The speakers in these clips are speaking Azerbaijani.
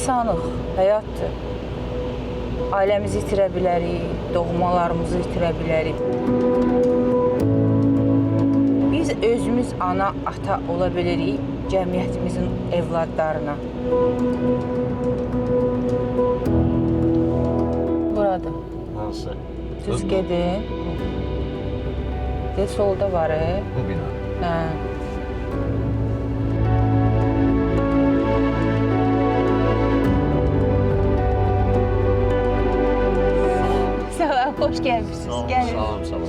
İnsanıq, həyatdır. Ailəmizi itirə bilərik, doğmalarımızı itirə bilərik. Biz özümüz ana, ata ola bilirik cəmiyyətimizin evladlarına. Buradır. Hansı? Düz gedin. Solda var. Bu bina. Hə. Salam, xoş gəlmişsiniz. Gəlin. Salam.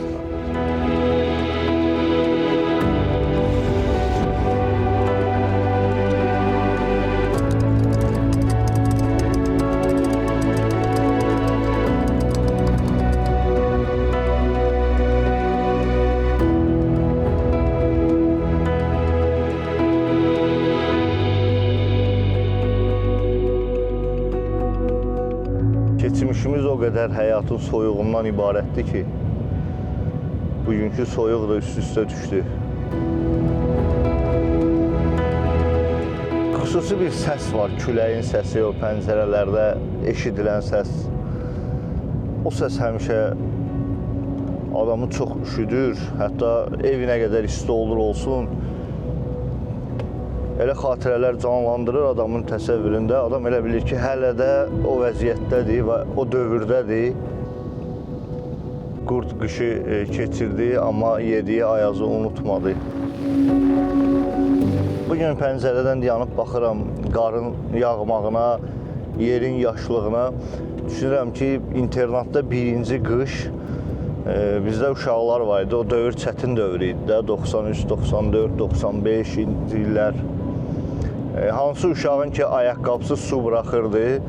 Keçmişimiz o qədər həyatın soyuğundan ibarətdir ki, bugünkü soyuq da üst-üstə düşdü. Xüsusi bir səs var, küləyin səsi, o pəncərələrdə eşidilən səs. O səs həmişə adamı çox üşüdür, hətta evinə qədər isti olur olsun. Elə xatirələr canlandırır adamın təsəvvüründə. Adam elə bilir ki, hələ də o vəziyyətdədir və o dövrdədir. Qurd qışı keçirdi, amma yediyi ayazı unutmadı. Bugün pəncərədən yanıb baxıram qarın yağmağına, yerin yaşlığına. Düşünürəm ki, internatda birinci qış bizdə uşaqlar var idi. O dövr çətin dövr idi də, 93, 94, 95 illər. Hansı uşağın ki, ayaqqabısı su buraxırdı,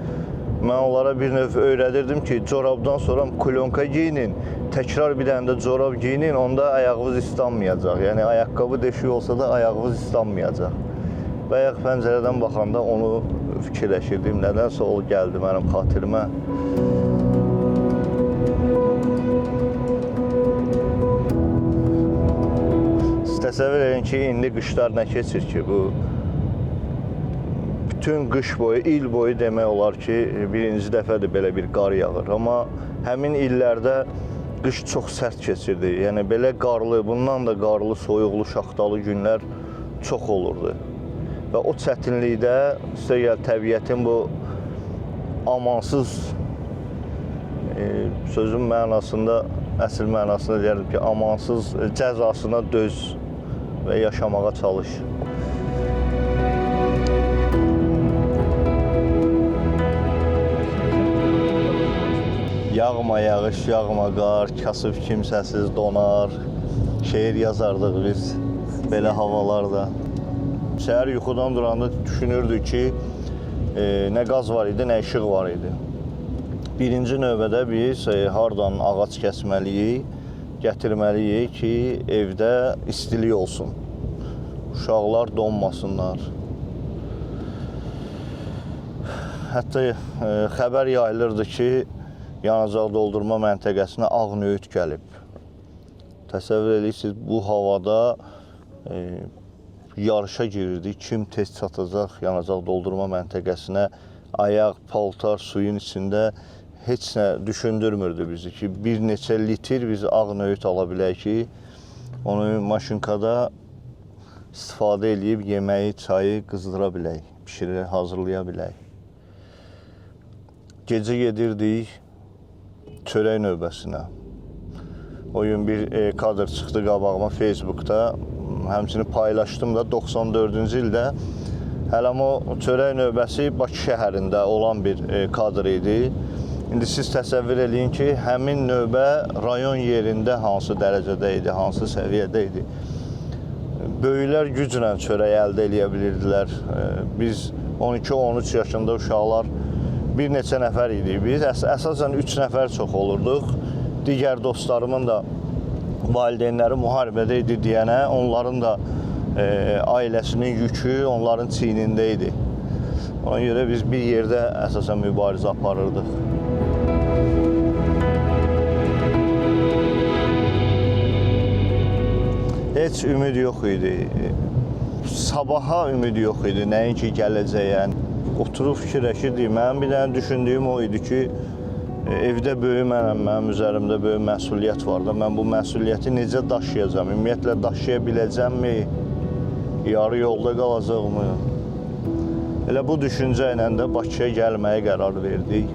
mən onlara bir növ öyrədirdim ki, corabdan sonra kulyonka giyinin, təkrar bir dənə də corab giyinin, onda ayağınız islanmayacaq. Yəni, ayaqqabı deşik olsa da ayağınız islanmayacaq. Bayaq pəncərədən baxanda onu fikirləşirdim, nədənsə o gəldi mənim xatirimə. Siz təsəvvür edin ki, indi qışlar nə keçir ki, bu bütün qış boyu, il boyu demək olar ki, birinci dəfədir belə bir qar yağır. Amma həmin illərdə qış çox sərt keçirdi. Yəni, belə qarlı, bundan da qarlı, soyuqlu, şaxtalı günlər çox olurdu. Və o çətinlikdə təbiətin bu amansız, sözün mənasında, əsl mənasında deyərdim ki, amansız cəzasına döz və yaşamağa çalış. Yağma yağış, yağma qar, kasıb kimsəsiz donar. Şeir yazardıq biz belə havalarda. Səhər yuxudan duranda düşünürdük ki, nə qaz var idi, nə işıq var idi. Birinci növbədə biz hardan ağac kəsməliyik, gətirməliyik ki, evdə istilik olsun. Uşaqlar donmasınlar. Hətta xəbər yayılırdı ki, yanacaq doldurma məntəqəsinə ağ nöyüt gəlib. Təsəvvür edirsiniz, bu havada yarışa girirdik. Kim tez çatacaq yanacaq doldurma məntəqəsinə, ayaq, paltar, suyun içində heç nə düşündürmürdü bizi ki, bir neçə litr biz ağ nöyüt ala bilək ki, onu maşınkada istifadə edib yeməyi, çayı qızdıra bilək, hazırlaya bilək. Gecə gedirdik çörək növbəsinə. O gün bir kadr çıxdı qabağıma Facebookda, həmçinin paylaşdım da 94-cü ildə. Hələm o çörək növbəsi Bakı şəhərində olan bir kadr idi. İndi siz təsəvvür edin ki, həmin növbə rayon yerində hansı dərəcədə idi, hansı səviyyədə idi. Böyüklər güclə çörək əldə edə bilirdilər. Biz 12-13 yaşında uşaqlar bir neçə nəfər idik biz. Əsasən 3 nəfər çox olurduq. Digər dostlarımın da valideynləri müharibədə idi deyənə, onların da ailəsinin yükü onların çiynində idi. Ona görə biz bir yerdə əsasən mübarizə aparırdıq. Heç ümid yox idi. Sabaha ümid yox idi, nəinki gələcəyə. oturub fikirləşirdik. Mənim bir dənə düşündüyüm o idi ki, evdə böyük mənəm, mənim üzərimdə böyük məsuliyyət var da. Mən bu məsuliyyəti necə daşıyacağam? Ümumiyyətlə daşıya biləcəmmi? Yarı yolda qalacaqmı? Elə bu düşüncə ilə də Bakıya gəlməyə qərar verdik.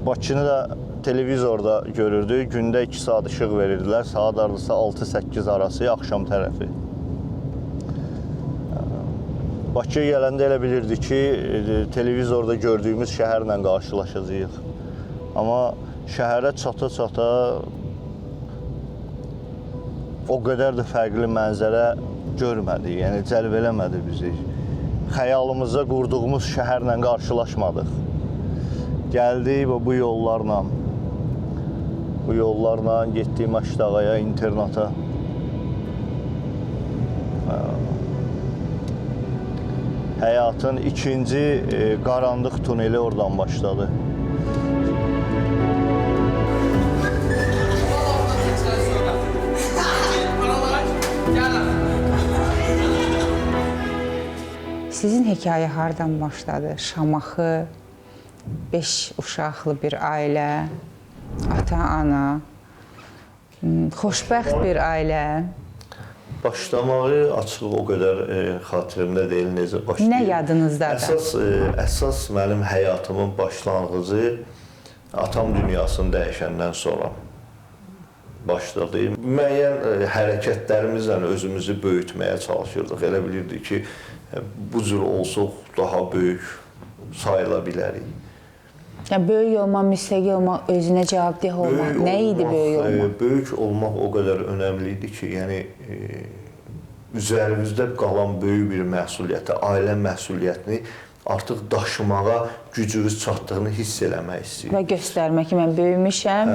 Bakını da televizorda görürdük. Gündə 2 saat işıq verirdilər. Saat ardısa 6-8 arası, axşam tərəfi. Bakıya gələndə elə bilirdik ki, televizorda gördüyümüz şəhərlə qarşılaşacağıq. Amma şəhərə çata-çata o qədər də fərqli mənzərə görmədik, yəni cəlb eləmədi bizi. Xəyalımızda qurduğumuz şəhərlə qarşılaşmadıq. Gəldik bu yollarla. Bu yollarla getdik Maşdağaya, internata. Həyatın ikinci qaranlıq tuneli oradan başladı. Sizin hekayə hardan başladı? Şamaxı, 5 uşaqlı bir ailə, ata-ana, xoşbəxt bir ailə. Başlamağı açıq o qədər xatirimdə deyil, necə başlayıb. Nə yadınızdadır? Əsas mənim həyatımın başlanğıcı atam dünyasını dəyişəndən sonra başladı. Müəyyən hərəkətlərimizlə özümüzü böyütməyə çalışırdıq. Elə bilirdik ki, bu cür olsuq daha böyük sayıla bilərik. Yəni, böyük olmaq, müstəqil olmaq, özünə cavabdeh olmaq, nə idi böyük olmaq? Böyük olmaq o qədər önəmli idi ki, yəni üzərimizdə qalan böyük bir məsuliyyəti, ailə məsuliyyətini artıq daşımağa gücümüz çatdığını hiss eləmək istəyirdik. Və göstərmək ki, mən böyümüşəm,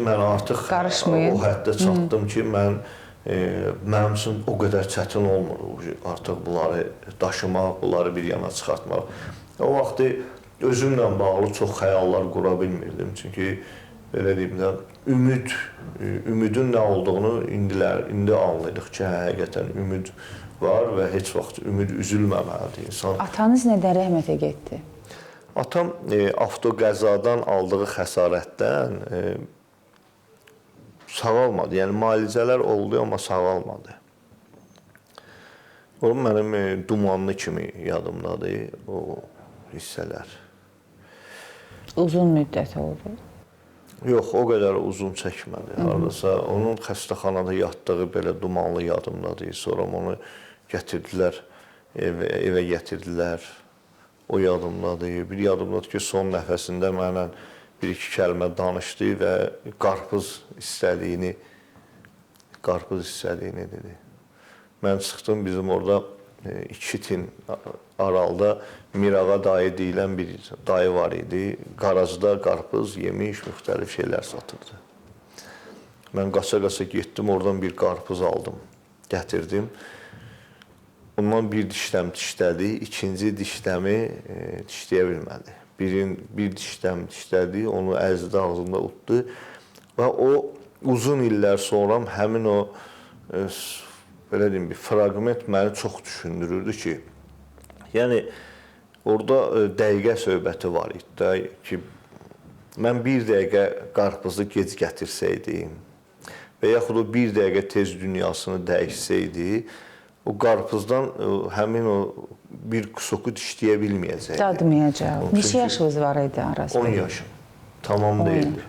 mən artıq qarışmayın. O həddə çatdım ki, mənim üçün o qədər çətin olmur artıq bunları daşımaq, bunları bir yana çıxartmaq. O vaxtı özümlə bağlı çox xəyallar qura bilmirdim. Çünki belə deyim də, ümidin nə olduğunu indi anlayırıq ki, həqiqətən ümid var və heç vaxt ümid üzülməməlidir insan. Atanız nədən rəhmətə getdi? Atam avtoqəzadan aldığı xəsarətdən sağalmadı. Yəni müalicələr oldu, amma sağalmadı. O mənim dumanlı kimi yadımdadır o hissələr. Uzun müddət oldu? Yox, o qədər uzun çəkmədi. Hardasa onun xəstəxanada yatdığı belə dumanlı yadımdadır. Sonra onu gətirdilər, evə gətirdilər. O yadımdadır. Bir yadımdadır ki, son nəfəsində mənlə bir-iki kəlmə danışdı və qarpız istədiyini dedi. Mən çıxdım, bizim orada İkitin aralda Mirağa dayı deyilən bir dayı var idi. Qarajda qarpız, yemiş, müxtəlif şeylər satırdı. Mən qaça-qaça getdim, oradan bir qarpız aldım, gətirdim. Ondan bir dişləm dişlədi, ikinci dişləmi dişləyə bilmədi. Bir dişləm dişlədi, onu əzdi, ağzında utdu və o uzun illər sonra həmin o belə deyim, bir fraqment məni çox düşündürürdü ki, yəni orada dəqiqə söhbəti var idi ki, mən bir dəqiqə qarpızı gec gətirsəydim və yaxud o bir dəqiqə tez dünyasını dəyişsəydi, o qarpızdan həmin o bir kusoku dişləyə bilməyəcəkdi. Dadmayacaq. Neçə yaşınız var idi arasında? 10 yaşım. Tamam deyildi.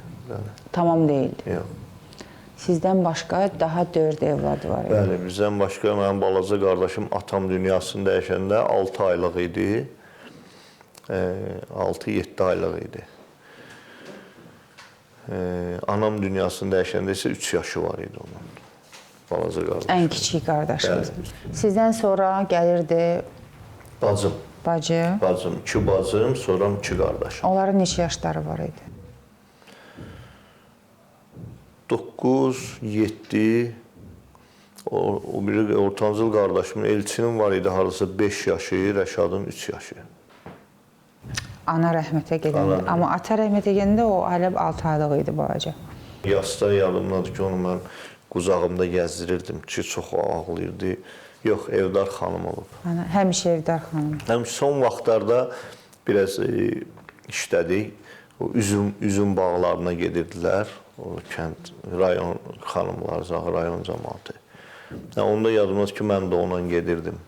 Tamam deyildi. Yox. Sizdən başqa daha 4 evladı var idi. Bəli, bizdən başqa mənim balaca qardaşım atam dünyasını dəyişəndə 6 aylıq idi. 6-7 aylıq idi. Anam dünyasını dəyişəndə isə 3 yaşı var idi onun. Balaca qardaşım. Ən kiçik qardaşınız. Sizdən sonra gəlirdi Bacım. Bacı. Bacım, 2 bacım, sonra 2 qardaşım. Onların neçə yaşları var idi? 9, 7, o biri ortancıl qardaşımın Elçinin var idi, harasa 5 yaşı, Rəşadın 3 yaşı. Ana rəhmətə gedəndə, amma ata rəhmətə gedəndə o hələ 6 aylıq idi balaca. Yasda yadımdadır ki, onu mən qucağımda gəzdirirdim ki, çox ağlayırdı. Yox, Evdar xanım olub. Həmişə Evdar xanım. Həm son vaxtlarda biraz işlədik. O üzüm bağlarına gedirdilər. O kənd, rayon xanımlar, rayon cəmaatı. Onda yadımdadır ki, mən də onunla gedirdim.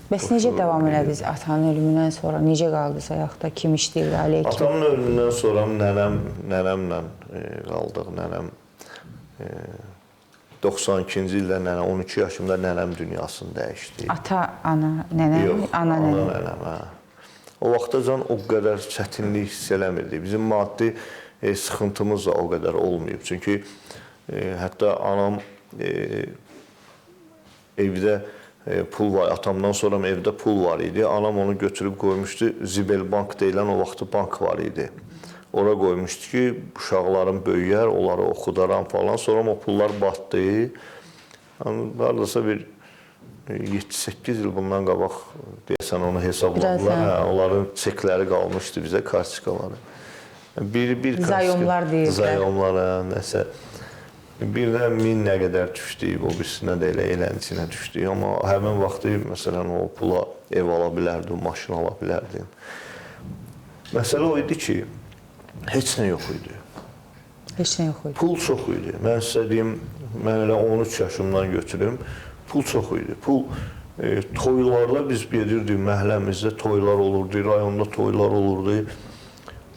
Bəs necə davam elədiniz atanın ölümündən sonra? Necə qaldınız ayaqda? Kim işləyirdi, ailə kimi? Atamın ölümündən sonra nənəmlə qaldıq. Nənəm 92-ci ildə nənəm, 12 yaşımda nənəm dünyasını dəyişdi. Ata, ana, nənə? Yox, ana nənəm, hə. O vaxtacan o qədər çətinlik hiss eləmirdik. Bizim maddi sıxıntımız da o qədər olmayıb. Çünki hətta anam evdə pul var, atamdan sonra evdə pul var idi. Anam onu götürüb qoymuşdu. Zibelbank deyilən o vaxtı bank var idi. Ora qoymuşdu ki, uşaqlarım böyüyər, onları oxudaram falan. Sonra o pullar batdı. Haradasa bir 7-8 il bundan qabaq deyəsən onu hesabladılar. Hə, onların çekləri qalmışdı bizə, kartikaları. Bir Zayomlar deyirlər. Zayomlar, nəsə. Birdən 1000 nə qədər düşdük, o birisinə də eləncəsinə düşdük. Amma həmin vaxtı, məsələn, o pula ev ala bilərdin, maşın ala bilərdin. Məsələ o idi ki, heç nə yox idi. Heç nə yox idi. Pul çox idi. Mən sizə deyim, mən elə 13 yaşımdan götürüm, pul çox idi. Pul, toylarla biz gedirdik, məhəlləmizdə toylar olurdu, rayonda toylar olurdu.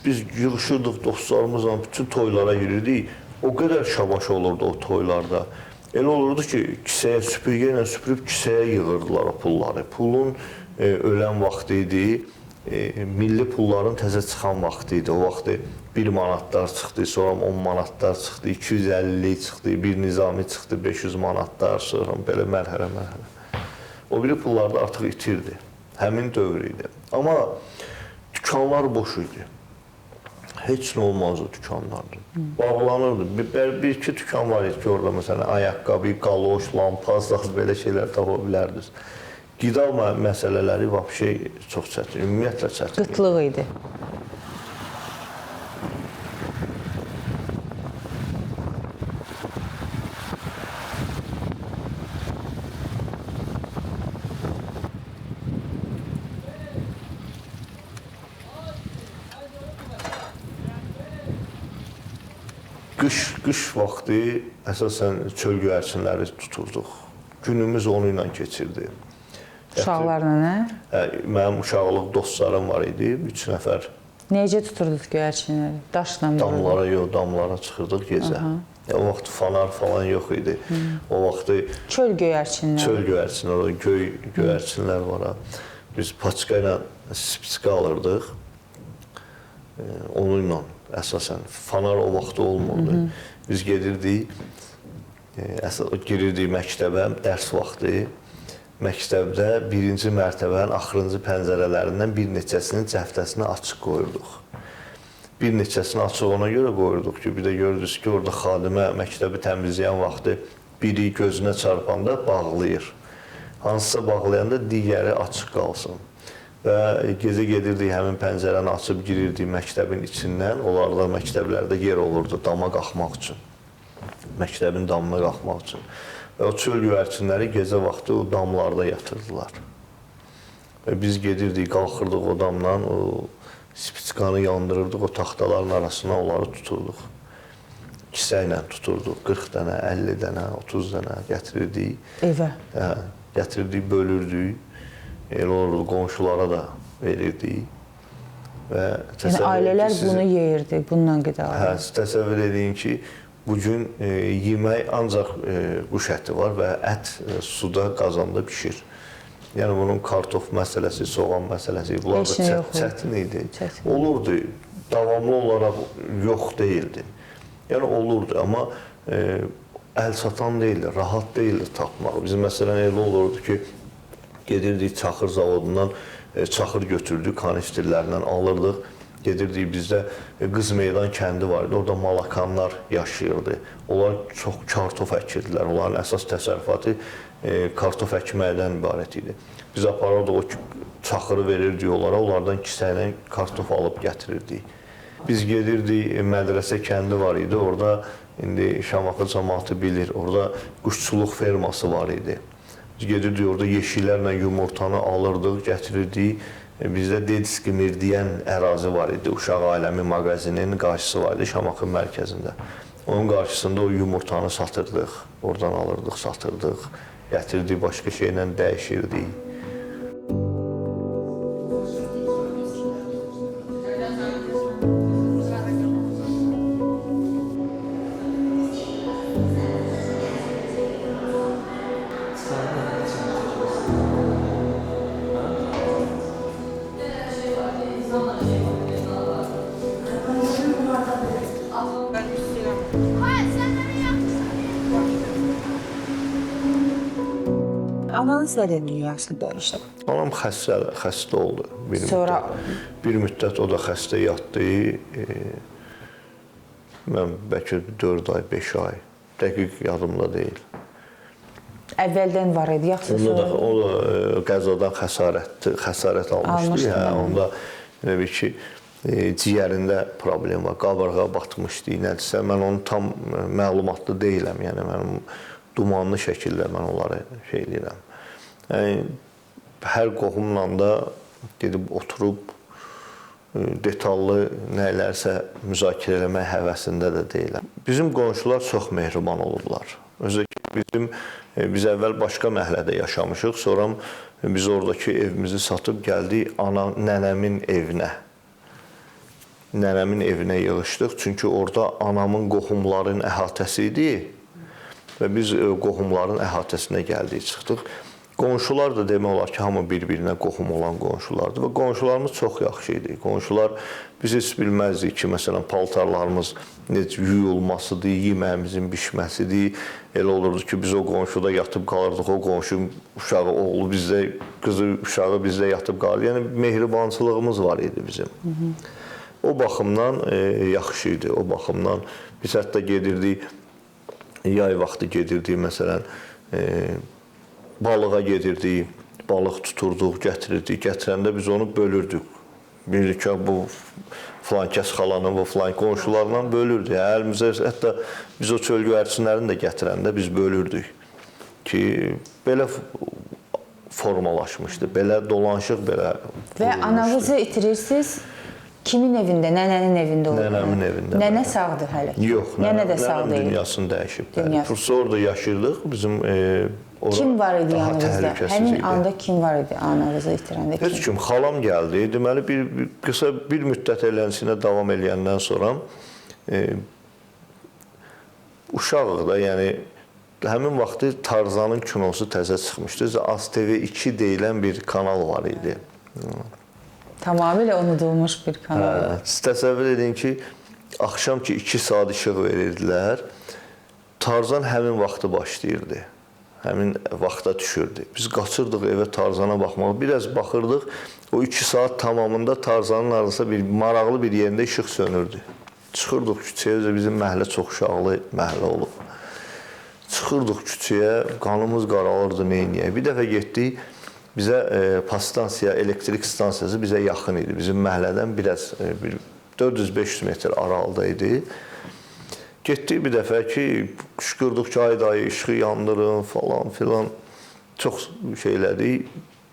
Biz yığışırdıq dostlarımızla, bütün toylara girirdik. O qədər şabaş olurdu o toylarda. Elə olurdu ki, kisəyə, süpürgə ilə süpürüb kisəyə yığırdılar o pulları. Pulun ölən vaxtı idi, milli pulların təzə çıxan vaxtı idi. O vaxtı 1 manatlar çıxdı, sonra 10 manatlar çıxdı, 250 çıxdı, bir nizami çıxdı, 500 manatlar, sonra belə mərhələ-mərhələ. O biri pullar da artıq itirdi. Həmin dövr idi. Amma dükanlar boş idi. Heç nə olmazdı dükanlarda. Bağlanırdı. Bir-iki dükan var idi ki, orada məsələn, ayaqqabı, qaloş, lampaz, belə şeylər tapa bilərdiniz. Qida məsələləri vəbşə çox çətin, ümumiyyətlə çətin. Qıtlıq idi. Qış vaxtı əsasən çöl göyərçinləri tuturduq. Günümüz onu ilə keçirdi. Uşaqlarla, nə? Mənim uşaqlıq dostlarım var idi, 3 nəfər. Necə tuturdunuz göyərçinləri? Daşla mı? Damlara, yox, damlara çıxırdıq gecə. O vaxt fanar falan yox idi. O vaxtı çöl göyərçinləri. Çöl göyərçinləri, göy göyərçinlər var. Biz paçka ilə spiçka alırdıq. Onunla əsasən fanar o vaxtı olmurdu. Biz gedirdik, girirdik məktəbə, dərs vaxtı. Məktəbdə birinci mərtəbənin axırıncı pəncərələrindən bir neçəsinin cəftəsini açıq qoyurduq. Bir neçəsini açıq ona görə qoyurduq ki, bir də görürdünüz ki, orada xadimə məktəbi təmizləyən vaxtı biri gözünə çarpanda bağlayır. Hansısa bağlayanda digəri açıq qalsın. Və gecə gedirdik, həmin pəncərəni açıb girirdik məktəbin içindən. Onlarda məktəblərdə yer olurdu dama qalxmaq üçün. Məktəbin damına qalxmaq üçün. Və o çöl göyərçinləri gecə vaxtı o damlarda yatırdılar. Və biz gedirdik, qalxırdıq o damdan, o spiçkanı yandırırdıq, o taxtaların arasına onları tuturduq. Kisə ilə tuturduq, 40 dənə, 50 dənə, 30 dənə gətirirdik. Evə? Gətirirdik, bölürdük. Elə olurdu, qonşulara da verirdik. Yəni, ailələr bunu yeyirdi, bundan qida alırdı. Hə, təsəvvür edin ki, bugün yemək ancaq quş əti var və ət suda, qazanda pişir. Yəni, bunun kartof məsələsi, soğan məsələsi, bunlar da çətin idi. Olurdu, davamlı olaraq yox deyildi. Yəni, olurdu, amma əl çatan deyildi, rahat deyildi tapmaq. Bizim məsələn elə olurdu ki, gedirdik çaxır zavodundan, çaxır götürdük, kanisterlərlə alırdıq. Gedirdik, bizdə Qız Meydan kəndi var idi, orada malakanlar yaşayırdı. Onlar çox kartof əkirdilər, onların əsas təsərrüfatı kartof əkməkdən ibarət idi. Biz aparırdıq, o çaxırı verirdik onlara, onlardan kisə ilə kartof alıb gətirirdik. Biz gedirdik, mədrəsə kəndi var idi, orada İndi Şamaxı cəmaatı bilir, orada quşçuluq ferması var idi. Biz gedirdik, orada yeşiklərlə yumurtanı alırdıq, gətirirdik. Bizdə Dediskimir deyən ərazi var idi, Uşaq Aləmi mağazinin qarşısı var idi Şamaxı mərkəzində. Onun qarşısında o yumurtanı satırdıq, oradan alırdıq, satırdıq, gətirdik, başqa şeylə dəyişirdik. Ananız nədən dünyasını dəyişdi? Anam xəstə oldu. Sonra? Bir müddət o da xəstə yatdı. Mən bəlkə 4 ay, 5 ay. Dəqiq yadımda deyil. Əvvəldən var idi, yaxşı sonra? O da qəzadan xəsarət almışdı. Onda elə bir ki, ciyərində problem var, qabırğa batmışdı, nədirsə. Mən onu tam məlumatlı deyiləm. Yəni, mənim dumanlı şəkildə mən onları şey edirəm. Yəni, hər qohumla da gedib oturub detallı nələrsə müzakirə eləmək həvəsində də deyiləm. Bizim qonşular çox mehriban olublar. Özü biz əvvəl başqa məhəllədə yaşamışıq, sonra biz oradakı evimizi satıb gəldik nənəmin evinə. Nənəmin evinə yığışdıq, çünki orada anamın qohumların əhatəsi idi və biz qohumların əhatəsinə gəldik, çıxdıq. Qonşular da demək olar ki, hamı bir-birinə qohum olan qonşulardır və qonşularımız çox yaxşı idi. Qonşular biz heç bilməzdik ki, məsələn, paltarlarımız necə yuyulmasıdır, yeməyimizin bişməsidir. Elə olurdu ki, biz o qonşuda yatıb qalırdıq, o qonşu uşağı, oğlu bizdə, qızı uşağı bizdə yatıb qalırdı. Yəni, mehribançılığımız var idi bizim. O baxımdan yaxşı idi, o baxımdan biz hətta gedirdik, yay vaxtı gedirdik, məsələn, balığa gedirdik, balıq tuturduq, gətirirdik. Gətirəndə biz onu bölürdük. Bilirik ki, bu filankəs xalanın, bu filan qonşularla bölürdük. Əlimizə, hətta biz o çöl göyərçinlərini də gətirəndə biz bölürdük ki, belə formalaşmışdı, belə dolanışıq, belə qurulmuşdu. Və ananızı itirirsiniz? Kimin evində? Nənənin evində oldu? Nənəmin evində. Nənə sağdır hələ ki? Yox, nənə də sağ deyil. Nənəm dünyasını dəyişib. Fırsa orada yaşayırdıq. Bizim kim var idi yanınızda? Həmin anda kim var idi ananızı itirəndə? Heç kim. Xalam gəldi. Deməli, qısa bir müddət elənisinə davam eləyəndən sonra uşağıq da, yəni həmin vaxtı Tarzanın kinosu təzə çıxmışdı. AzTV2 deyilən bir kanal var idi. Tamamilə unudulmuş bir kanal. Siz təsəvvür edin ki, axşam ki 2 saat işıq verirdilər, Tarzan həmin vaxtı başlayırdı. Həmin vaxta düşürdü. Biz qaçırdıq evə Tarzana baxmağa. Biraz baxırdıq, o 2 saat tamamında Tarzanın arasında maraqlı bir yerində işıq sönürdü. Çıxırdıq küçəyə, bizim məhəllə çox uşaqlı məhəllə olub. Çıxırdıq küçəyə, qanımız qaralırdı, neyniyək. Bir dəfə getdik, bizə pastansiya, elektrik stansiyası bizə yaxın idi. Bizim məhəllədən biraz 400-500 metr aralıda idi. Getdik bir dəfə ki, qışqırdıq ki, ay dayı, işığı yandırın falan filan. Çox şeylədik.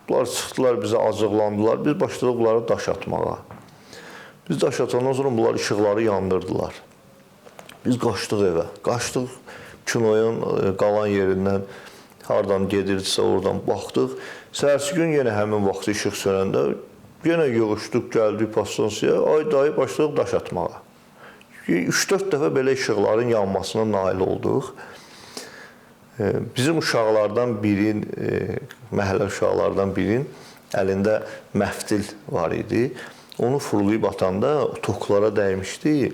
Bunlar çıxdılar, bizə acıqlandılar. Biz başladıq bunlara daş atmağa. Biz daş atandan sonra bunlar işıqları yandırdılar. Biz qaçdıq evə. Qaçdıq kinoyun qalan yerindən. Hardan gedirdisə oradan baxdıq. Səhərsi gün yenə həmin vaxtı işıq sönəndə yenə yığışdıq, gəldik pastansiyaya. Ay dayı başladıq daş atmağa. 3-4 dəfə belə işıqların yanmasına nail olduq. Bizim uşaqlardan birin, məhəllə uşaqlardan birin əlində məftil var idi. Onu fırlayıb atanda toklara dəymişdi,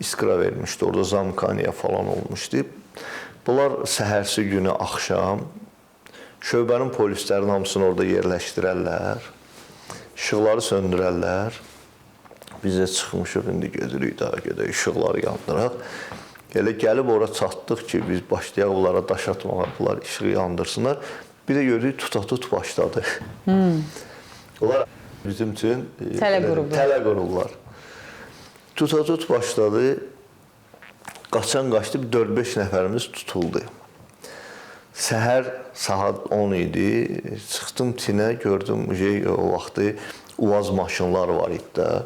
iskra vermişdi. Orada zamkaniya falan olmuşdu. Bunlar səhərsi günü, axşam şöbənin polislərinin hamısını orada yerləşdirərlər, işıqları söndürərlər. Biz də çıxmışıq, indi gedirik daha gedək, işıqları yandıraq. Elə gəlib ora çatdıq ki, biz başlayaq onlara daş atmağa, bunlar işığı yandırsınlar. Bir də görürük, tutatut başladı. Onlar bizim üçün tələ qurublar. Tutatut başladı. Qaçan qaçdı, bir 4-5 nəfərimiz tutuldu. Səhər saat 10 idi. Çıxdım tinə, gördüm o vaxtı UAZ maşınlar var idi də.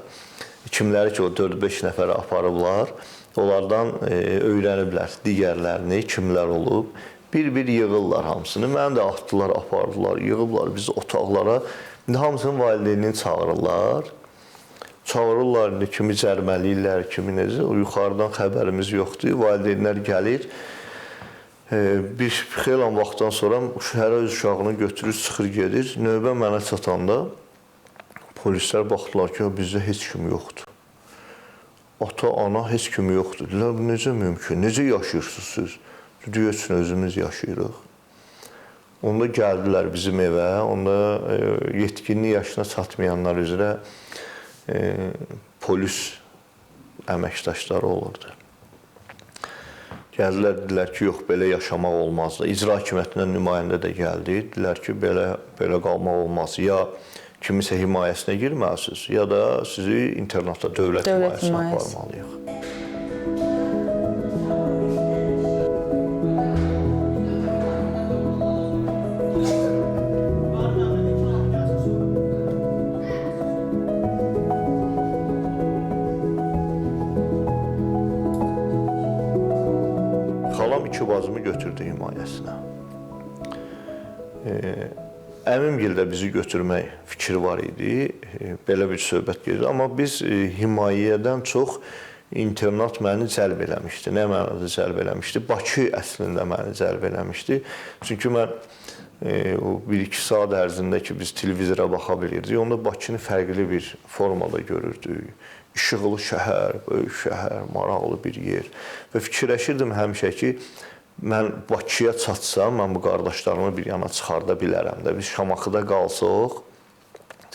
Kimləri ki o 4-5 nəfəri aparıblar, onlardan öyrəniblər digərlərini, kimlər olub. Bir-bir yığırlar hamısını. Məni də atdılar, apardılar, yığıblar biz otaqlara. İndi hamısının valideynini çağırırlar. Çağırırlar, kimi cərməliyirlər, kimi necə. O yuxarıdan xəbərimiz yoxdur. Valideynlər gəlir. Bir xeyli vaxtdan sonra hərə öz uşağını götürür, çıxır gedir. Növbə mənə çatanda polislər baxdılar ki, bizdə heç kim yoxdur. Ata, ana heç kim yoxdur. Dedilər, bu necə mümkün? Necə yaşayırsınız siz? Deyəsən, özümüz yaşayırıq. Onda gəldilər bizim evə. Onda yetkinlik yaşına çatmayanlar üzrə polis əməkdaşları olurdu. Gəldilər, dedilər ki, yox, belə yaşamaq olmazdı. İcra hakimiyyətindən nümayəndə də gəldi. Dedilər ki, belə qalmaq olmaz. Ya kimisə himayəsinə girməlisiniz, ya da sizi internatda dövlət himayəsinə aparmalıyıq. Xalam 2 bacımı götürdü himayəsinə. Əmimgildə bizi götürmək fikri var idi, belə bir söhbət gedir. Amma biz himayədən çox internat məni cəlb eləmişdi. Nə mənada cəlb eləmişdi? Bakı əslində məni cəlb eləmişdi. Çünki mən o 1-2 saat ərzində ki, biz televizora baxa bilirdik, onda Bakını fərqli bir formada görürdük. İşıqlı şəhər, böyük şəhər, maraqlı bir yer. Və fikirləşirdim həmişə ki, mən Bakıya çatsam, mən bu qardaşlarımı bir yana çıxarda bilərəm də. Biz Şamaxıda qalsaq,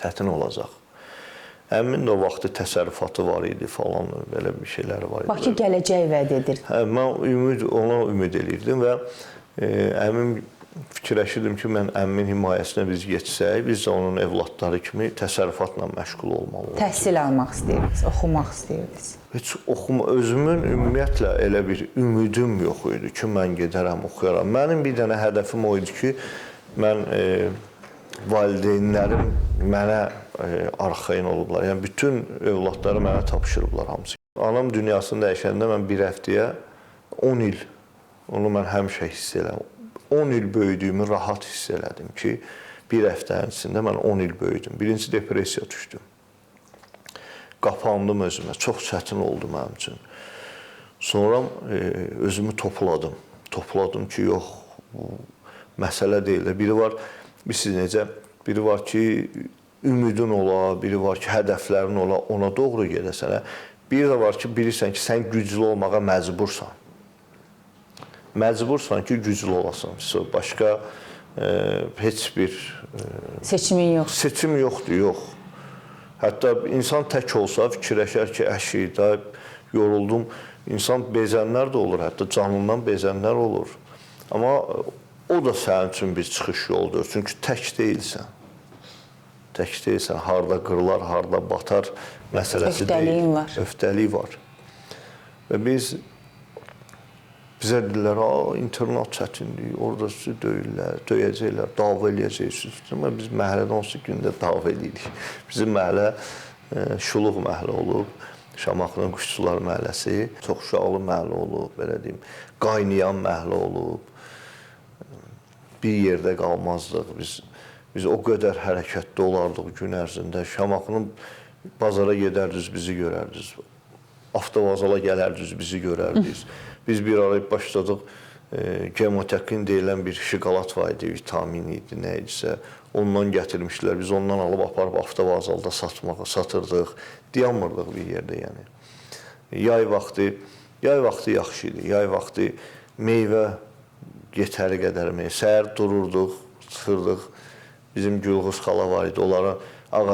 çətin olacaq. Əmin də o vaxtı təsərrüfatı var idi falan, belə bir şeylər var idi. Bakı gələcək vəd edir. Mən ona ümid edirdim və əmim fikirləşirdim ki, mən əmmin himayəsinə biz geçsək, biz də onun evladları kimi təsərrüfatla məşğul olmalıyıq. Təhsil almaq istəyirdiniz, oxumaq istəyirdiniz. Heç özümün ümumiyyətlə elə bir ümidim yox idi ki, mən gedərəm, oxuyaram. Mənim bir dənə hədəfim o idi ki, mən valideynlərim mənə arxayın olublar. Yəni, bütün övladları mənə tapşırıblar hamısı. Anam dünyasını dəyişəndə mən bir həftəyə 10 il, onu mən həmişə hiss elədim. 10 il böyüdüyümü rahat hiss elədim ki, bir həftənin içində mən 10 il böyüdüm. Birinci depressiya düşdüm. Qapandım özümə. Çox çətin oldu mənim üçün. Sonra özümü topladım. Topladım ki, yox, bu məsələ deyil də. Biri var, bilirsiniz necə, biri var ki, ümidin ola, biri var ki, hədəflərin ola, ona doğru gedəsən. Biri də var ki, bilirsən ki, sən güclü olmağa məcbursan. Məcbursan ki, güclü olasan. Başqa heç bir seçimin yox. Seçim yoxdur, yox. Hətta insan tək olsa fikirləşər ki, əşi, da yoruldum. İnsan bezənlər də olur, hətta canından bezənlər olur. Amma o da sənin üçün bir çıxış yoldur. Çünki tək deyilsən. Tək deyilsən, harda qırılar, harda batar məsələsi deyil. Öhdəliyin var. Öhdəlik var. Və bizə dedilər, internat çətindir, orada sizi döyürlər, döyəcəklər, dava eləyəcəksiniz. Amma biz məhəllədə onsuz gündə dava eləyirik. Bizim məhəllə Şuluq məhəllə olub, Şamaxının Quşçular məhəlləsi, çox uşaqlı məhəllə olub, belə deyim, qaynayan məhəllə olub. Bir yerdə qalmazdıq. Biz o qədər hərəkətdə olardıq gün ərzində. Şamaxının bazara gedərdiniz, bizi görərdiniz. Avtovazala gələrdiniz, bizi görərdiniz. Biz bir arayıb başladıq, gemotekin deyilən bir şokolad var idi, vitamin idi, nə idisə. Ondan gətirmişdilər, biz ondan alıb aparıb avtovazalda satırdıq. Dayanmırdıq bir yerdə, yəni. Yay vaxtı yaxşı idi. Yay vaxtı meyvə yetəri qədər meyvə. Səhər dururduq, çıxırdıq. Bizim Gülğuz xala var idi, onlara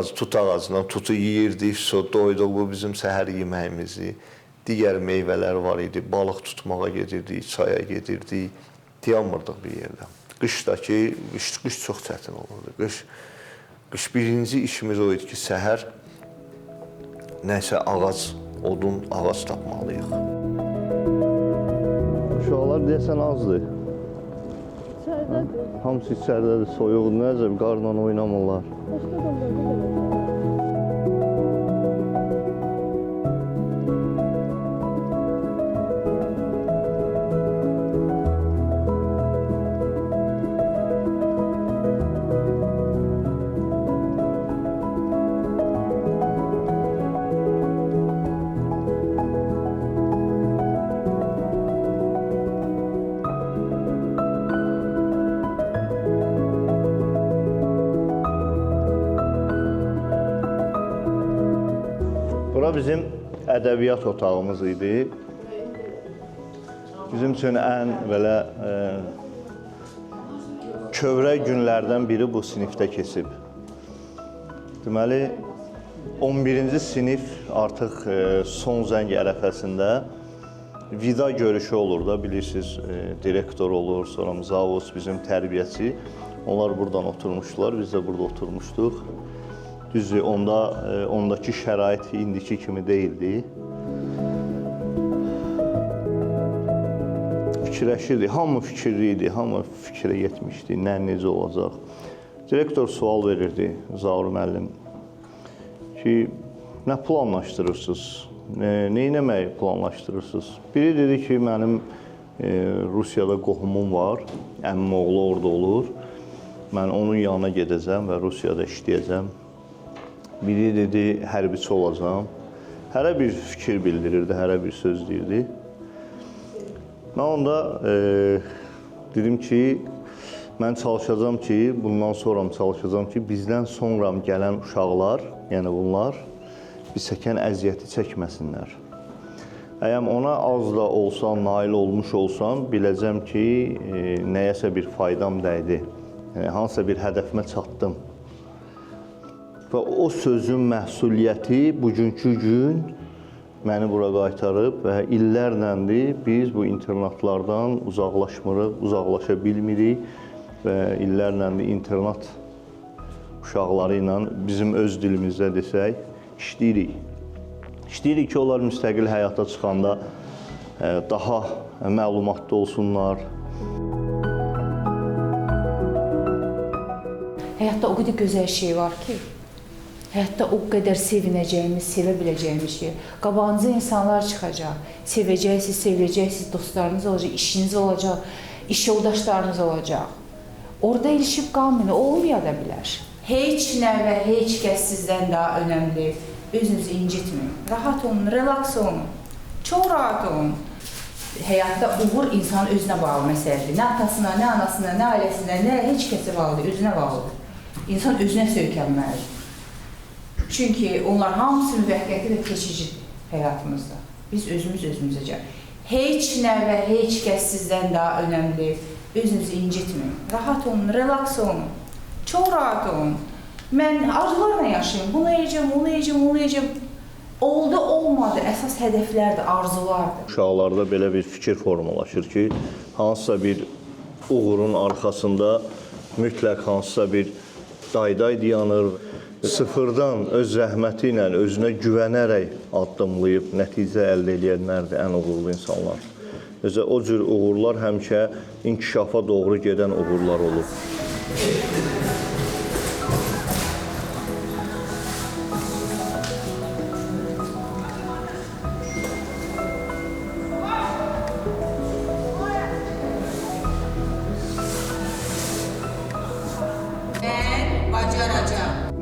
tut ağacından tutu yeyirdik, doyduq, bu bizim səhər yeməyimizi. Digər meyvələr var idi, balıq tutmağa gedirdik, çaya gedirdik, dayanmırdıq bir yerdə. Qış çox çətin olurdu. Qış birinci işimiz o idi ki, səhər nəsə ağac, odun, ağac tapmalıyıq. Uşaqlar deyəsən azdır. İçəridədir. Hamısı içəridədir, soyuq, necə qarla oynamırlar. Başqa adamlar da belə. Bura bizim ədəbiyyat otağımız idi. Bizim üçün ən belə kövrək günlərdən biri bu sinifdə keçib. Deməli, 11-ci sinif artıq son zəng ərəfəsində vida görüşü olur da, bilirsiniz, direktor olur, sonra zavos, bizim tərbiyəçi. Onlar buradan oturmuşdular, biz də burada oturmuşduq. Düzdür, ondakı şərait indiki kimi deyildi. Fikirləşirdi, hamı fikirli idi, hamı fikrə yetmişdi, nə, necə olacaq. Direktor sual verirdi, Zaur müəllim ki, nə planlaşdırırsınız, nə eləməyi planlaşdırırsınız? Biri dedi ki, mənim Rusiyada qohumum var, əmim oğlu orada olur. Mən onun yanına gedəcəm və Rusiyada işləyəcəm. Biri dedi, hərbiçi olacam. Hərə bir fikir bildirirdi, hərə bir söz deyirdi. Mən onda dedim ki, mən çalışacağam ki, bundan sonra çalışacağam ki, bizdən sonra gələn uşaqlar, yəni bunlar, biz çəkən əziyyəti çəkməsinlər. Əgər ona az da olsa, nail olmuş olsam, biləcəm ki, nəyəsə bir faydam dəydi. Yəni, hansısa bir hədəfimə çatdım. Və o sözün məsuliyyəti bugünkü gün məni bura qaytarıb və illərləndir biz bu internatlardan uzaqlaşmırıq, uzaqlaşa bilmirik və illərləndir internat uşaqları ilə bizim öz dilimizdə desək, işləyirik. İşləyirik ki, onlar müstəqil həyata çıxanda daha məlumatlı olsunlar. Həyatda o qədər gözəl şey var ki, həyatda o qədər sevinəcəyimiz, sevə biləcəyimiz şey. Qabağınıza insanlar çıxacaq, sevəcəksiniz, seviləcəksiniz, dostlarınız olacaq, işiniz olacaq, iş yoldaşlarınız olacaq. Orada ilişib qalmayın, olmaya da bilər. Heç nə və heç kəs sizdən daha önəmli. Özünüzü incitməyin, rahat olun, relaks olun, çox rahat olun. Həyatda uğur insanın özünə bağlı məsələdir. Nə atasına, nə anasına, nə ailəsinə, nə heç kəsə bağlıdır, özünə bağlıdır. İnsan özünə söykənməlidir. Çünki onlar hamısı müvəqqəti və keçicidir həyatımızda. Biz özümüzə gəl. Heç nə və heç kəs sizdən daha önəmli. Özünüzü incitməyin. Rahat olun, relaks olun. Çox rahat olun. Mən arzularla yaşayayım. Bunu edəcəm, onu edəcəm, onu edəcəm. Oldu, olmadı. Əsas hədəflərdir, arzulardır. Uşaqlarda belə bir fikir formalaşır ki, hansısa bir uğurun arxasında mütləq hansısa bir dayday dayanır. Sıfırdan öz zəhməti ilə, özünə güvənərək addımlayıb nəticə əldə edənlərdir ən uğurlu insanlar. O cür uğurlar həmişə inkişafa doğru gedən uğurlar olur. Mən bacaracağam.